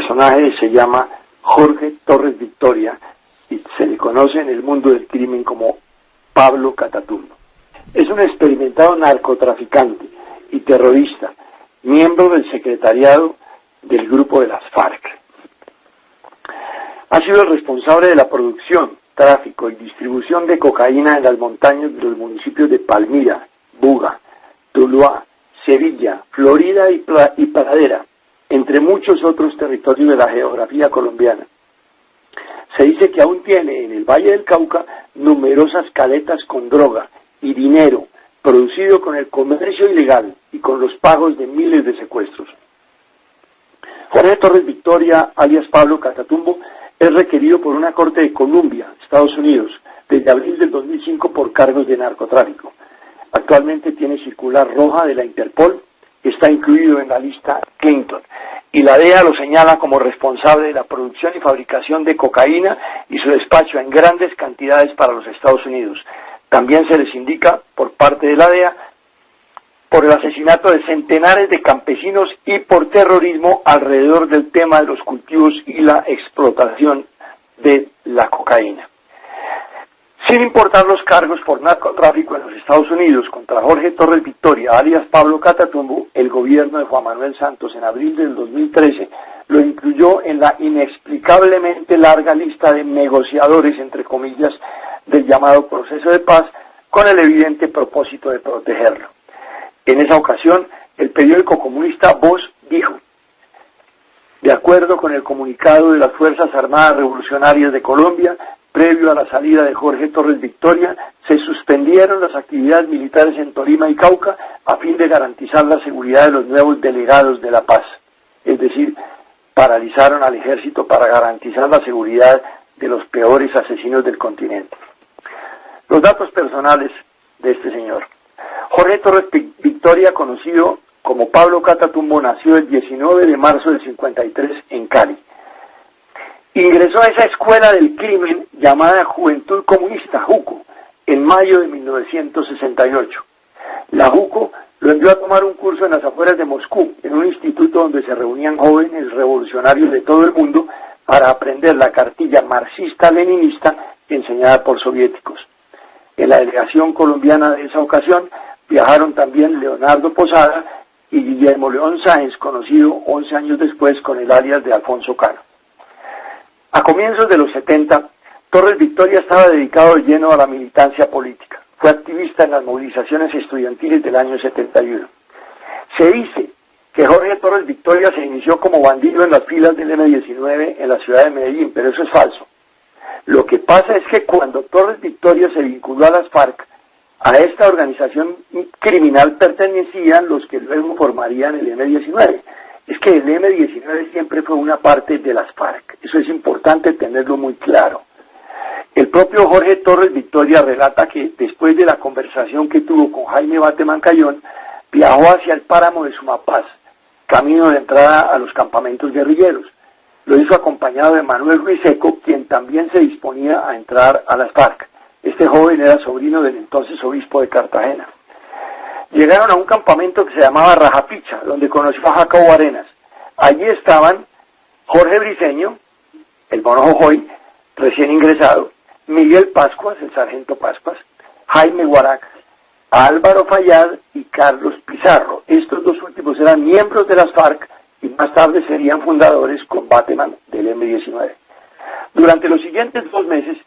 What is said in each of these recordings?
personaje se llama Jorge Torres Victoria y se le conoce en el mundo del crimen como Pablo Catatumbo. Es un experimentado narcotraficante y terrorista, miembro del secretariado del grupo de las FARC. Ha sido el responsable de la producción, tráfico y distribución de cocaína en las montañas de los municipios de Palmira, Buga, Tuluá, Sevilla, Florida y Pradera, entre muchos otros territorios de la geografía colombiana. Se dice que aún tiene en el Valle del Cauca numerosas caletas con droga y dinero producido con el comercio ilegal y con los pagos de miles de secuestros. Jorge Torres Victoria, alias Pablo Catatumbo, es requerido por una corte de Columbia, Estados Unidos, desde abril del 2005 por cargos de narcotráfico. Actualmente tiene circular roja de la Interpol, está incluido en la lista Clinton, y la DEA lo señala como responsable de la producción y fabricación de cocaína y su despacho en grandes cantidades para los Estados Unidos. También se les indica por parte de la DEA por el asesinato de centenares de campesinos y por terrorismo alrededor del tema de los cultivos y la explotación de la cocaína. Sin importar los cargos por narcotráfico en los Estados Unidos contra Jorge Torres Victoria, alias Pablo Catatumbo, el gobierno de Juan Manuel Santos en abril del 2013 lo incluyó en la inexplicablemente larga lista de negociadores, entre comillas, del llamado proceso de paz, con el evidente propósito de protegerlo. En esa ocasión, el periódico comunista Voz dijo: de acuerdo con el comunicado de las Fuerzas Armadas Revolucionarias de Colombia, previo a la salida de Jorge Torres Victoria, se suspendieron las actividades militares en Tolima y Cauca a fin de garantizar la seguridad de los nuevos delegados de la paz. Es decir, paralizaron al ejército para garantizar la seguridad de los peores asesinos del continente. Los datos personales de este señor. Jorge Torres Victoria, conocido como Pablo Catatumbo, nació el 19 de marzo del 53 en Cali. Ingresó a esa escuela del crimen llamada Juventud Comunista, JUCO, en mayo de 1968. La JUCO lo envió a tomar un curso en las afueras de Moscú, en un instituto donde se reunían jóvenes revolucionarios de todo el mundo para aprender la cartilla marxista-leninista enseñada por soviéticos. En la delegación colombiana de esa ocasión viajaron también Leonardo Posada y Guillermo León Sáenz, conocido 11 años después con el alias de Alfonso Cano. A comienzos de los 70, Torres Victoria estaba dedicado de lleno a la militancia política. Fue activista en las movilizaciones estudiantiles del año 71. Se dice que Jorge Torres Victoria se inició como bandido en las filas del M-19 en la ciudad de Medellín, pero eso es falso. Lo que pasa es que cuando Torres Victoria se vinculó a las FARC, a esta organización criminal pertenecían los que luego formarían el M-19. Es que el M-19 siempre fue una parte de las FARC. Eso es importante tenerlo muy claro. El propio Jorge Torres Victoria relata que después de la conversación que tuvo con Jaime Bateman Cayón, viajó hacia el páramo de Sumapaz, camino de entrada a los campamentos guerrilleros. Lo hizo acompañado de Manuel Ruiz Seco, quien también se disponía a entrar a las FARC. Este joven era sobrino del entonces obispo de Cartagena. Llegaron a un campamento que se llamaba Rajapicha, donde conoció a Jacobo Arenas. Allí estaban Jorge Briceño, el Mono Jojoy, recién ingresado, Miguel Pascuas, el sargento Pascuas, Jaime Guarac, Álvaro Fayad y Carlos Pizarro. Estos dos últimos eran miembros de las FARC y más tarde serían fundadores con Bateman del M-19. Durante los siguientes 2 meses,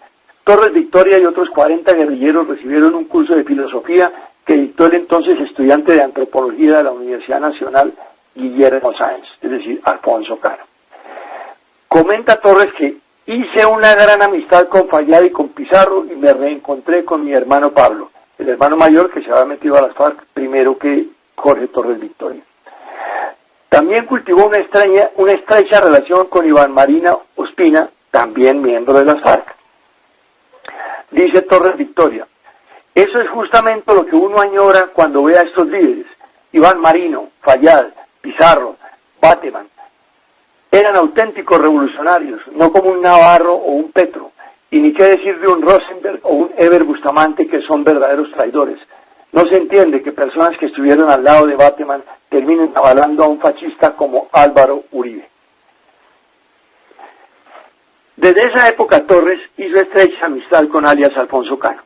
Torres Victoria y otros 40 guerrilleros recibieron un curso de filosofía que dictó el entonces estudiante de antropología de la Universidad Nacional, Guillermo Sáenz, es decir, Alfonso Cano. Comenta Torres que hice una gran amistad con Fayad y con Pizarro y me reencontré con mi hermano Pablo, el hermano mayor que se había metido a las FARC primero que Jorge Torres Victoria. También cultivó una estrecha relación con Iván Marina Ospina, también miembro de las FARC. Dice Torres Victoria: eso es justamente lo que uno añora cuando ve a estos líderes. Iván Marino, Fayad, Pizarro, Bateman. Eran auténticos revolucionarios, no como un Navarro o un Petro, y ni qué decir de un Rosenberg o un Eber Bustamante, que son verdaderos traidores. No se entiende que personas que estuvieron al lado de Bateman terminen avalando a un fascista como Álvaro Uribe. Desde esa época Torres hizo estrecha amistad con alias Alfonso Cano.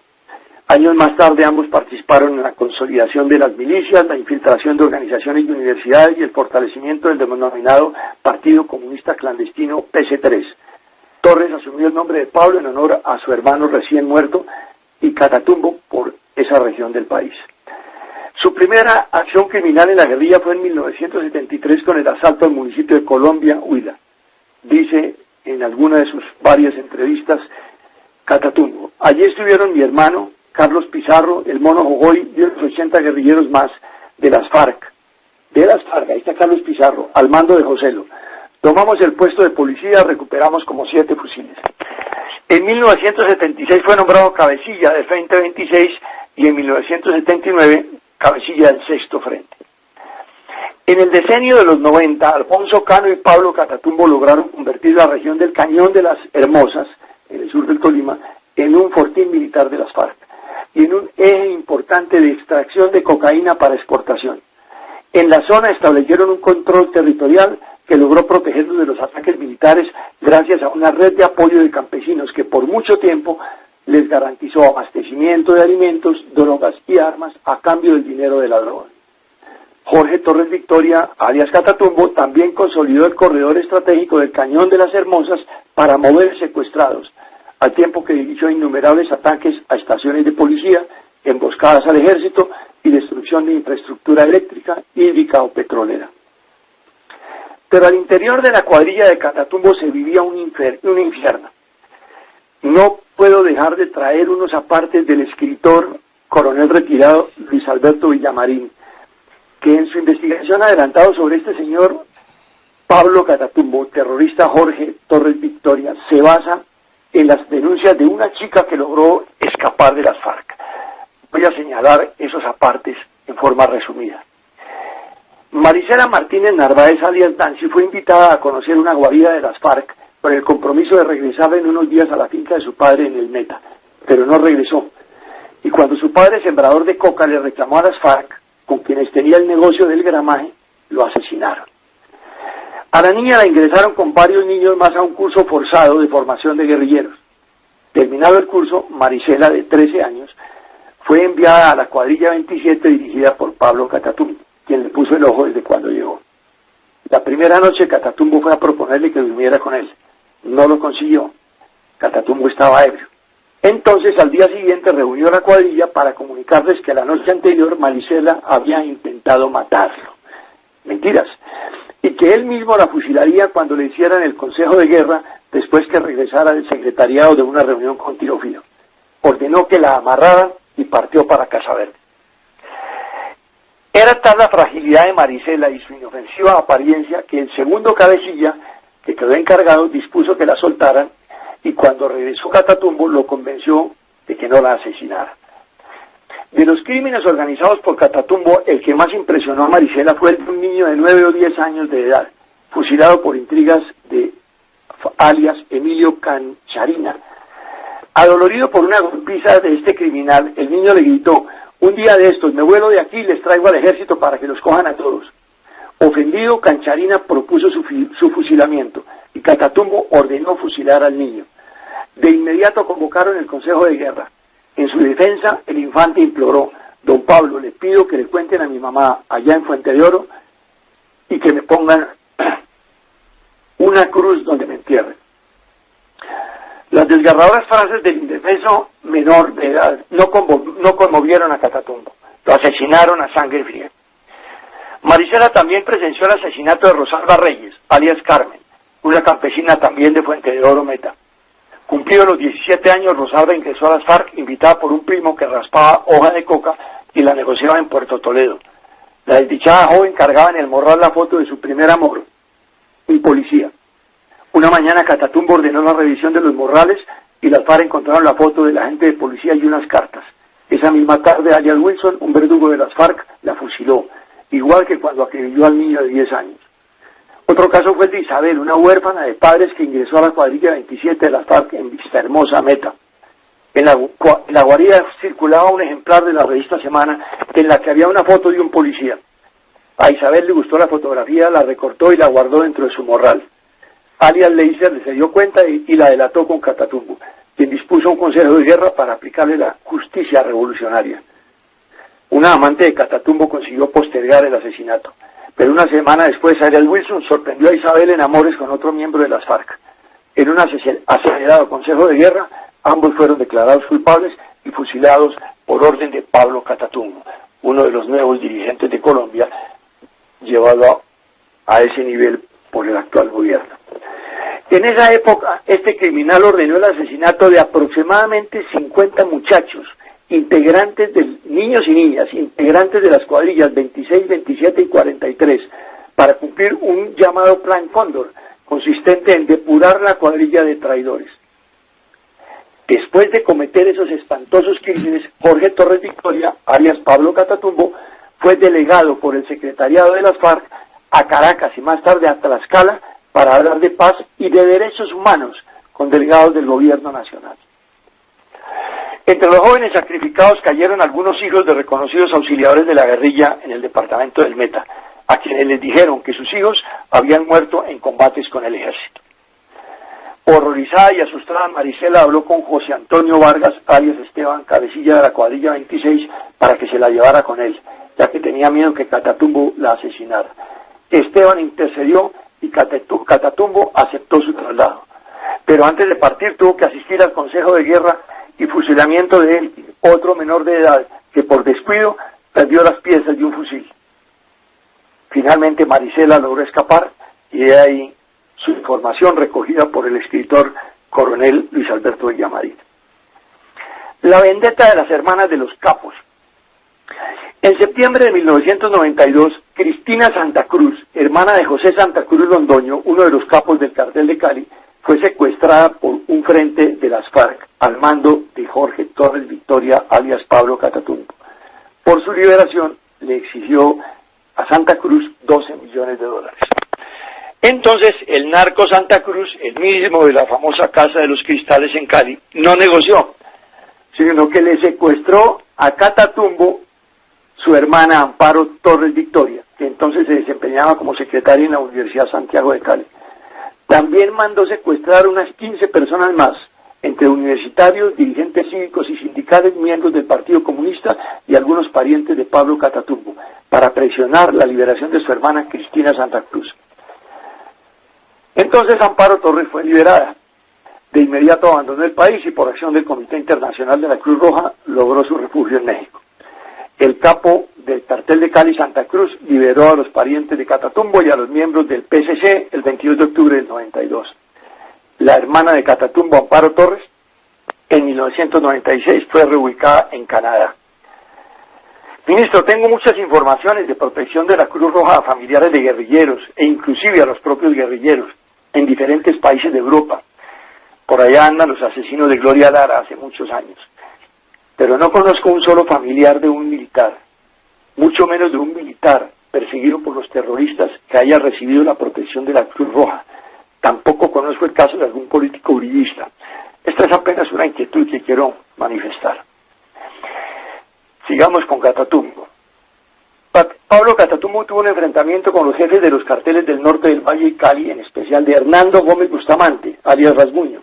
Años más tarde ambos participaron en la consolidación de las milicias, la infiltración de organizaciones y universidades y el fortalecimiento del denominado Partido Comunista Clandestino PC3. Torres asumió el nombre de Pablo en honor a su hermano recién muerto y Catatumbo por esa región del país. Su primera acción criminal en la guerrilla fue en 1973 con el asalto al municipio de Colombia, Huila. Dice en alguna de sus varias entrevistas Catatumbo: allí estuvieron mi hermano Carlos Pizarro, el Mono Jogoy y unos 80 guerrilleros más de las FARC. Ahí está Carlos Pizarro, al mando de Joselo. Tomamos el puesto de policía, recuperamos como 7 fusiles. En 1976 fue nombrado cabecilla del Frente 26 y en 1979 cabecilla del Sexto Frente. En el decenio de los 90, Alfonso Cano y Pablo Catatumbo lograron convertir la región del Cañón de las Hermosas, en el sur del Tolima, en un fortín militar de las FARC y en un eje importante de extracción de cocaína para exportación. En la zona establecieron un control territorial que logró protegerlos de los ataques militares gracias a una red de apoyo de campesinos que por mucho tiempo les garantizó abastecimiento de alimentos, drogas y armas a cambio del dinero de la droga. Jorge Torres Victoria, alias Catatumbo, también consolidó el corredor estratégico del Cañón de las Hermosas para mover secuestrados, al tiempo que dirigió innumerables ataques a estaciones de policía, emboscadas al ejército y destrucción de infraestructura eléctrica, hídrica o petrolera. Pero al interior de la cuadrilla de Catatumbo se vivía un infierno. No puedo dejar de traer unos apartes del escritor coronel retirado Luis Alberto Villamarín, que en su investigación ha adelantado sobre este señor Pablo Catatumbo, terrorista Jorge Torres Victoria, se basa en las denuncias de una chica que logró escapar de las FARC. Voy a señalar esos apartes en forma resumida. Marisela Martínez Narváez, alias Nancy, fue invitada a conocer una guarida de las FARC con el compromiso de regresar en unos días a la finca de su padre en el Meta, pero no regresó. Y cuando su padre, sembrador de coca, le reclamó a las FARC, con quienes tenía el negocio del gramaje, lo asesinaron. A la niña la ingresaron con varios niños más a un curso forzado de formación de guerrilleros. Terminado el curso, Marisela, de 13 años, fue enviada a la cuadrilla 27 dirigida por Pablo Catatumbo, quien le puso el ojo desde cuando llegó. La primera noche Catatumbo fue a proponerle que durmiera con él. No lo consiguió. Catatumbo estaba ebrio. Entonces al día siguiente reunió a la cuadrilla para comunicarles que la noche anterior Marisela había intentado matarlo. Mentiras. Y que él mismo la fusilaría cuando le hicieran el consejo de guerra después que regresara del secretariado de una reunión con Tiro Fino. Ordenó que la amarraran y partió para Casaverde. Era tal la fragilidad de Marisela y su inofensiva apariencia que el segundo cabecilla, que quedó encargado, dispuso que la soltaran y cuando regresó Catatumbo lo convenció de que no la asesinara. De los crímenes organizados por Catatumbo, el que más impresionó a Marisela fue el de un niño de 9 o 10 años de edad, fusilado por intrigas de alias Emilio Cancharina. Adolorido por una golpiza de este criminal, el niño le gritó: un día de estos me vuelo de aquí y les traigo al ejército para que los cojan a todos. Ofendido, Cancharina propuso su fusilamiento y Catatumbo ordenó fusilar al niño. De inmediato convocaron el Consejo de Guerra. En su defensa, el infante imploró: don Pablo, le pido que le cuenten a mi mamá allá en Fuente de Oro y que me pongan una cruz donde me entierren. Las desgarradoras frases del indefenso menor de edad no conmovieron a Catatumbo. Lo asesinaron a sangre fría. Marisela también presenció el asesinato de Rosalba Reyes, alias Carmen, una campesina también de Fuente de Oro Meta. Cumplidos los 17 años, Rosalba ingresó a las FARC invitada por un primo que raspaba hoja de coca y la negociaba en Puerto Toledo. La desdichada joven cargaba en el morral la foto de su primer amor, un policía. Una mañana Catatumbo ordenó la revisión de los morrales y las FARC encontraron la foto del agente de policía y unas cartas. Esa misma tarde, alias Wilson, un verdugo de las FARC, la fusiló, igual que cuando acribilló al niño de 10 años. Otro caso fue el de Isabel, una huérfana de padres que ingresó a la cuadrilla 27 de las FARC en Vista Hermosa, Meta. En la guarida circulaba un ejemplar de la revista Semana en la que había una foto de un policía. A Isabel le gustó la fotografía, la recortó y la guardó dentro de su morral. alias Leiser, se dio cuenta y la delató con Catatumbo, quien dispuso un consejo de guerra para aplicarle la justicia revolucionaria. Una amante de Catatumbo consiguió postergar el asesinato, pero una semana después Arias Wilson sorprendió a Isabel en amores con otro miembro de las FARC. En un acelerado consejo de guerra, ambos fueron declarados culpables y fusilados por orden de Pablo Catatumbo, uno de los nuevos dirigentes de Colombia, llevado a ese nivel por el actual gobierno. En esa época, este criminal ordenó el asesinato de aproximadamente 50 muchachos, integrantes de niños y niñas, integrantes de las cuadrillas 26, 27 y 43, para cumplir un llamado Plan Cóndor, consistente en depurar la cuadrilla de traidores. Después de cometer esos espantosos crímenes, Jorge Torres Victoria, alias Pablo Catatumbo, fue delegado por el secretariado de las FARC a Caracas y más tarde a Tlaxcala para hablar de paz y de derechos humanos con delegados del gobierno nacional. Entre los jóvenes sacrificados cayeron algunos hijos de reconocidos auxiliadores de la guerrilla en el departamento del Meta, a quienes les dijeron que sus hijos habían muerto en combates con el ejército. Horrorizada y asustada, Marisela habló con José Antonio Vargas, alias Esteban, cabecilla de la cuadrilla 26, para que se la llevara con él, ya que tenía miedo que Catatumbo la asesinara. Esteban intercedió y Catatumbo aceptó su traslado. Pero antes de partir tuvo que asistir al consejo de guerra y fusilamiento de él, otro menor de edad, que por descuido perdió las piezas de un fusil. Finalmente Marisela logró escapar y de ahí su información recogida por el escritor coronel Luis Alberto Villamadrid. La vendetta de las hermanas de los capos. En septiembre de 1992, Cristina Santa Cruz, hermana de José Santa Cruz Londoño, uno de los capos del cartel de Cali, fue secuestrada por un frente de las FARC al mando de Jorge Torres Victoria, alias Pablo Catatumbo. Por su liberación le exigió a Santa Cruz $12 millones. Entonces el narco Santa Cruz, el mismo de la famosa Casa de los Cristales en Cali, no negoció, sino que le secuestró a Catatumbo su hermana Amparo Torres Victoria, que entonces se desempeñaba como secretaria en la Universidad Santiago de Cali. También mandó secuestrar unas 15 personas más, entre universitarios, dirigentes cívicos y sindicales, miembros del Partido Comunista y algunos parientes de Pablo Catatumbo, para presionar la liberación de su hermana Cristina Santa Cruz. Entonces Amparo Torres fue liberada. De inmediato abandonó el país y por acción del Comité Internacional de la Cruz Roja logró su refugio en México. El capo del cartel de Cali, Santa Cruz, liberó a los parientes de Catatumbo y a los miembros del PSC el 22 de octubre del 92. La hermana de Catatumbo, Amparo Torres, en 1996 fue reubicada en Canadá. Ministro, tengo muchas informaciones de protección de la Cruz Roja a familiares de guerrilleros e inclusive a los propios guerrilleros en diferentes países de Europa. Por allá andan los asesinos de Gloria Lara hace muchos años. Pero no conozco un solo familiar de un militar, mucho menos de un militar perseguido por los terroristas que haya recibido la protección de la Cruz Roja. Tampoco conozco el caso de algún político uribista. Esta es apenas una inquietud que quiero manifestar. Sigamos con Catatumbo. Pablo Catatumbo tuvo un enfrentamiento con los jefes de los carteles del norte del Valle y Cali, en especial de Hernando Gómez Bustamante, alias Rasguño.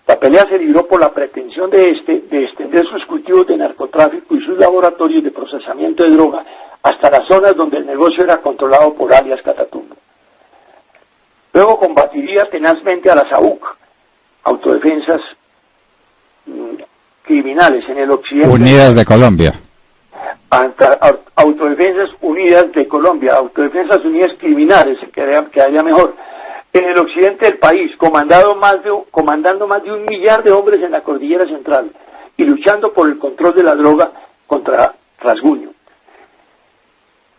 La pelea se libró por la pretensión de extender sus cultivos de narcotráfico y sus laboratorios de procesamiento de droga hasta las zonas donde el negocio era controlado por alias Catatumbo. Luego combatiría tenazmente a las AUC, autodefensas criminales en el occidente. Unidas de Colombia. Autodefensas Unidas de Colombia, Autodefensas Unidas Criminales, que haya mejor. En el occidente del país, comandando más de 1 millar de hombres en la cordillera central y luchando por el control de la droga contra Rasguño.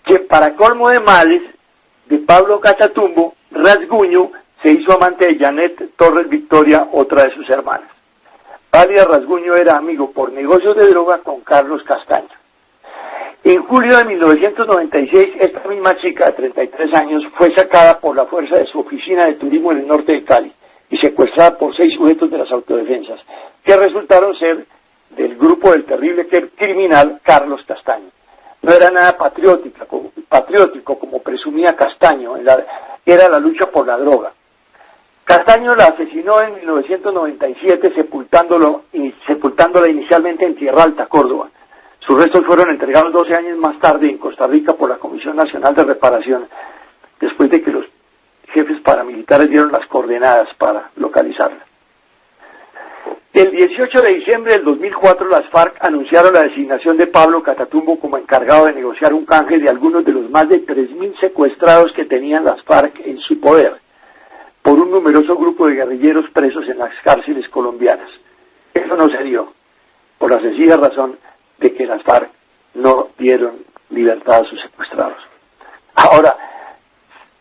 Que para colmo de males de Pablo Catatumbo, Rasguño se hizo amante de Janet Torres Victoria, otra de sus hermanas. Alias Rasguño era amigo por negocios de droga con Carlos Castaño. En julio de 1996, esta misma chica de 33 años fue sacada por la fuerza de su oficina de turismo en el norte de Cali y secuestrada por 6 sujetos de las autodefensas, que resultaron ser del grupo del terrible criminal Carlos Castaño. No era nada patriótico como presumía Castaño, era la lucha por la droga. Castaño la asesinó en 1997 sepultándola inicialmente en Tierra Alta, Córdoba. Sus restos fueron entregados 12 años más tarde en Costa Rica por la Comisión Nacional de Reparación, después de que los jefes paramilitares dieron las coordenadas para localizarla. El 18 de diciembre del 2004 las FARC anunciaron la designación de Pablo Catatumbo como encargado de negociar un canje de algunos de los más de 3.000 secuestrados que tenían las FARC en su poder, por un numeroso grupo de guerrilleros presos en las cárceles colombianas. Eso no se dio, por la sencilla razón de que las FARC no dieron libertad a sus secuestrados. Ahora,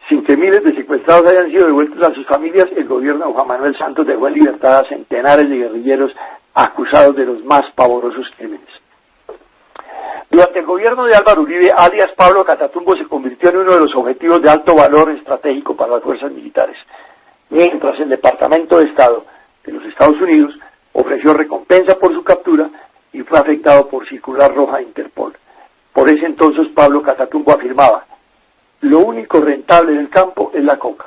sin que miles de secuestrados hayan sido devueltos a sus familias, el gobierno de Juan Manuel Santos dejó en libertad a centenares de guerrilleros acusados de los más pavorosos crímenes. Durante el gobierno de Álvaro Uribe, alias Pablo Catatumbo se convirtió en uno de los objetivos de alto valor estratégico para las fuerzas militares, mientras el Departamento de Estado de los Estados Unidos ofreció recompensa por su captura y fue afectado por circular roja de Interpol. Por ese entonces Pablo Catatumbo afirmaba: lo único rentable del campo es la coca.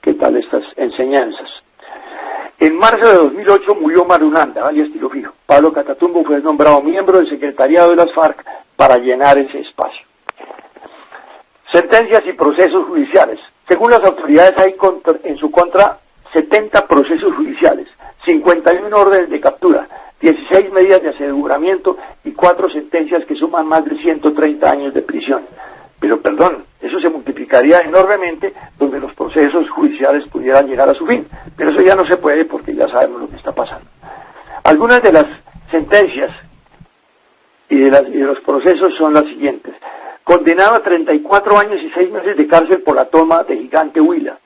¿Qué tal estas enseñanzas? En marzo de 2008 murió Marunanda, alias Tiro Fijo. Pablo Catatumbo fue nombrado miembro del secretariado de las FARC para llenar ese espacio. Sentencias y procesos judiciales. Según las autoridades hay en su contra 70 procesos judiciales, 51 órdenes de captura, 16 medidas de aseguramiento y 4 sentencias que suman más de 130 años de prisión. Pero perdón, eso se multiplicaría enormemente donde los procesos judiciales pudieran llegar a su fin. Pero eso ya no se puede porque ya sabemos lo que está pasando. Algunas de las sentencias y de los procesos son las siguientes. Condenado a 34 años y 6 meses de cárcel por la toma de Gigante Huila.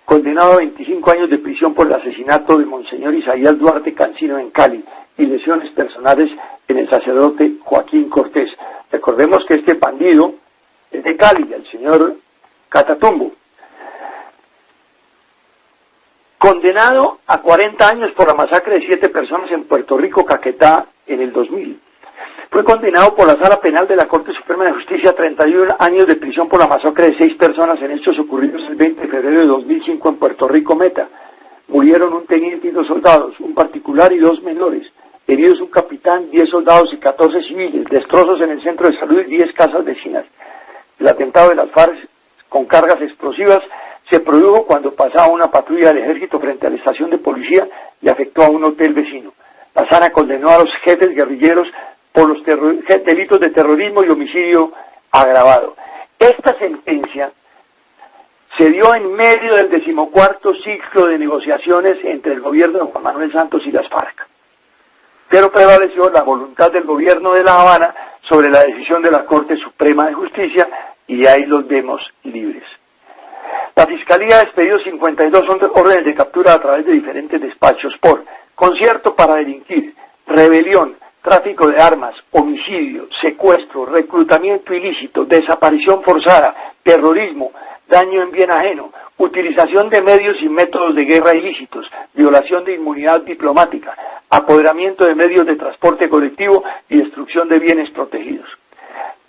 Condenado a 25 años de prisión por el asesinato de Monseñor Isaías Duarte Cancino en Cali y lesiones personales en el sacerdote Joaquín Cortés. Recordemos que este bandido es de Cali, el señor Catatumbo. Condenado a 40 años por la masacre de 7 personas en Puerto Rico, Caquetá, en el 2000. Fue condenado por la Sala Penal de la Corte Suprema de Justicia a 31 años de prisión por la masacre de 6 personas en hechos ocurridos el 20 de febrero de 2005 en Puerto Rico, Meta. Murieron un teniente y 2 soldados, un particular y 2 menores. Heridos un capitán, 10 soldados y 14 civiles. Destrozos en el centro de salud y 10 casas vecinas. El atentado de las FARC con cargas explosivas se produjo cuando pasaba una patrulla del ejército frente a la estación de policía y afectó a un hotel vecino. La SANA condenó a los jefes guerrilleros por los delitos de terrorismo y homicidio agravado. Esta sentencia se dio en medio del 14º ciclo de negociaciones entre el gobierno de Juan Manuel Santos y las FARC. Pero prevaleció la voluntad del gobierno de La Habana sobre la decisión de la Corte Suprema de Justicia y ahí los vemos libres. La Fiscalía ha expedido 52 órdenes de captura a través de diferentes despachos por concierto para delinquir, rebelión, tráfico de armas, homicidio, secuestro, reclutamiento ilícito, desaparición forzada, terrorismo, daño en bien ajeno, utilización de medios y métodos de guerra ilícitos, violación de inmunidad diplomática, apoderamiento de medios de transporte colectivo y destrucción de bienes protegidos.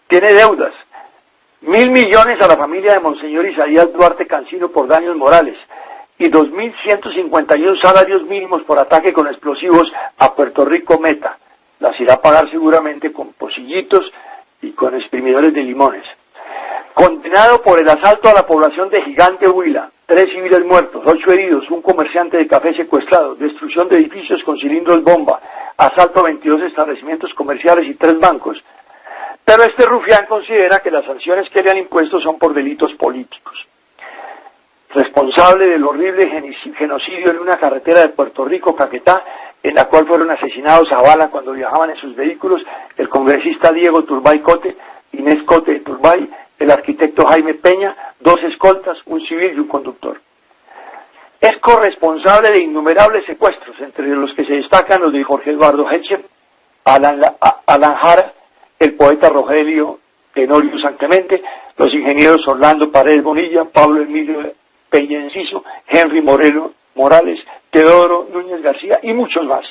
Tiene deudas. 1.000 millones a la familia de Monseñor Isaías Duarte Cancino por daños morales y 2.151 salarios mínimos por ataque con explosivos a Puerto Rico Meta. Las irá a pagar seguramente con pocillitos y con exprimidores de limones. Condenado por el asalto a la población de Gigante Huila, 3 civiles muertos, 8 heridos, un comerciante de café secuestrado, destrucción de edificios con cilindros bomba, asalto a 22 establecimientos comerciales y 3 bancos. Pero este rufián considera que las sanciones que le han impuesto son por delitos políticos. Responsable del horrible genocidio en una carretera de Puerto Rico, Caquetá, en la cual fueron asesinados a bala cuando viajaban en sus vehículos el congresista Diego Turbay Cote, Inés Cote de Turbay, el arquitecto Jaime Peña, 2 escoltas, un civil y un conductor. Es corresponsable de innumerables secuestros, entre los que se destacan los de Jorge Eduardo Hetcher, Alan Jara, el poeta Rogelio Tenorio San Clemente, los ingenieros Orlando Paredes Bonilla, Pablo Emilio Peña Enciso, Henry Morales, Teodoro Núñez García y muchos más.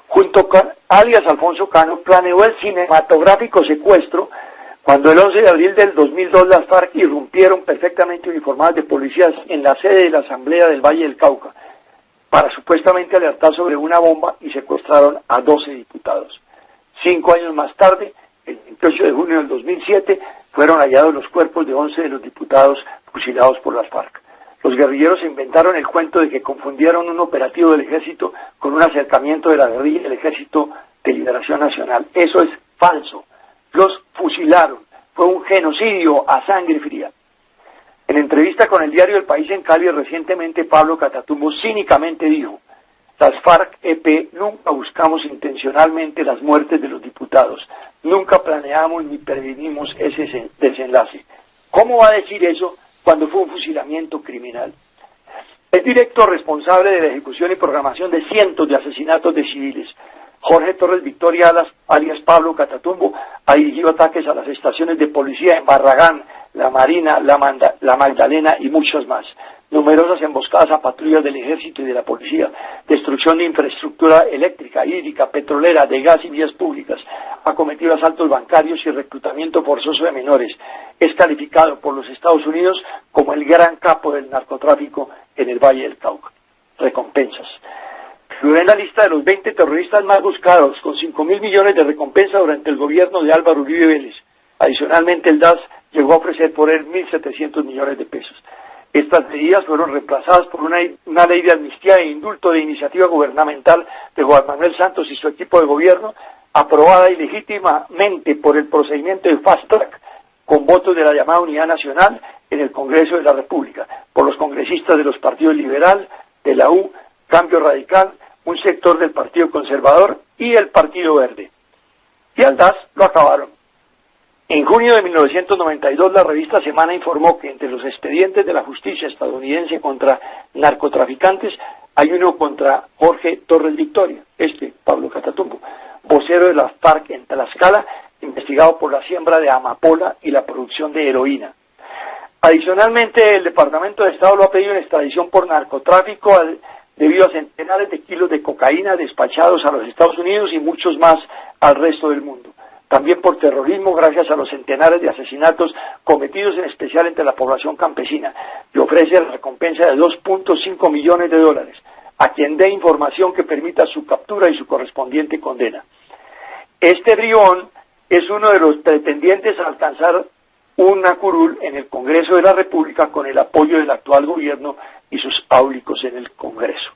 Junto con alias Alfonso Cano, planeó el cinematográfico secuestro Cuando el 11 de abril del 2002 las FARC irrumpieron perfectamente uniformadas de policías en la sede de la Asamblea del Valle del Cauca para supuestamente alertar sobre una bomba y secuestraron a 12 diputados. 5 años más tarde, el 28 de junio del 2007, fueron hallados los cuerpos de 11 de los diputados fusilados por las FARC. Los guerrilleros inventaron el cuento de que confundieron un operativo del ejército con un acercamiento de la guerrilla del Ejército de Liberación Nacional. Eso es falso. Los fusilaron. Fue un genocidio a sangre fría. En entrevista con el diario El País en Cali recientemente, Pablo Catatumbo cínicamente dijo: las FARC-EP nunca buscamos intencionalmente las muertes de los diputados, nunca planeamos ni prevenimos ese desenlace. ¿Cómo va a decir eso cuando fue un fusilamiento criminal? Es directo responsable de la ejecución y programación de cientos de asesinatos de civiles. Jorge Torres Victoria, alias Pablo Catatumbo, ha dirigido ataques a las estaciones de policía en Barragán, La Marina, La Magdalena y muchas más. Numerosas emboscadas a patrullas del ejército y de la policía, destrucción de infraestructura eléctrica, hídrica, petrolera, de gas y vías públicas, ha cometido asaltos bancarios y reclutamiento forzoso de menores. Es calificado por los Estados Unidos como el gran capo del narcotráfico en el Valle del Cauca. Recompensas. Figuró en la lista de los 20 terroristas más buscados, con 5.000 millones de recompensa durante el gobierno de Álvaro Uribe Vélez. Adicionalmente, el DAS llegó a ofrecer por él 1.700 millones de pesos. Estas medidas fueron reemplazadas por una ley de amnistía e indulto de iniciativa gubernamental de Juan Manuel Santos y su equipo de gobierno, aprobada ilegítimamente por el procedimiento de Fast Track, con votos de la llamada Unidad Nacional en el Congreso de la República, por los congresistas de los partidos Liberal, de la U, Cambio Radical, un sector del Partido Conservador y el Partido Verde. Y al DAS lo acabaron. En junio de 1992, la revista Semana informó que entre los expedientes de la justicia estadounidense contra narcotraficantes hay uno contra Jorge Torres Victoria, Pablo Catatumbo, vocero de las FARC en Tlaxcala, investigado por la siembra de amapola y la producción de heroína. Adicionalmente, el Departamento de Estado lo ha pedido en extradición por narcotráfico debido a centenares de kilos de cocaína despachados a los Estados Unidos y muchos más al resto del mundo. También por terrorismo gracias a los centenares de asesinatos cometidos en especial entre la población campesina, y ofrece la recompensa de $2.5 millones a quien dé información que permita su captura y su correspondiente condena. Este bribón es uno de los pretendientes a alcanzar una curul en el Congreso de la República con el apoyo del actual gobierno y sus áulicos en el Congreso.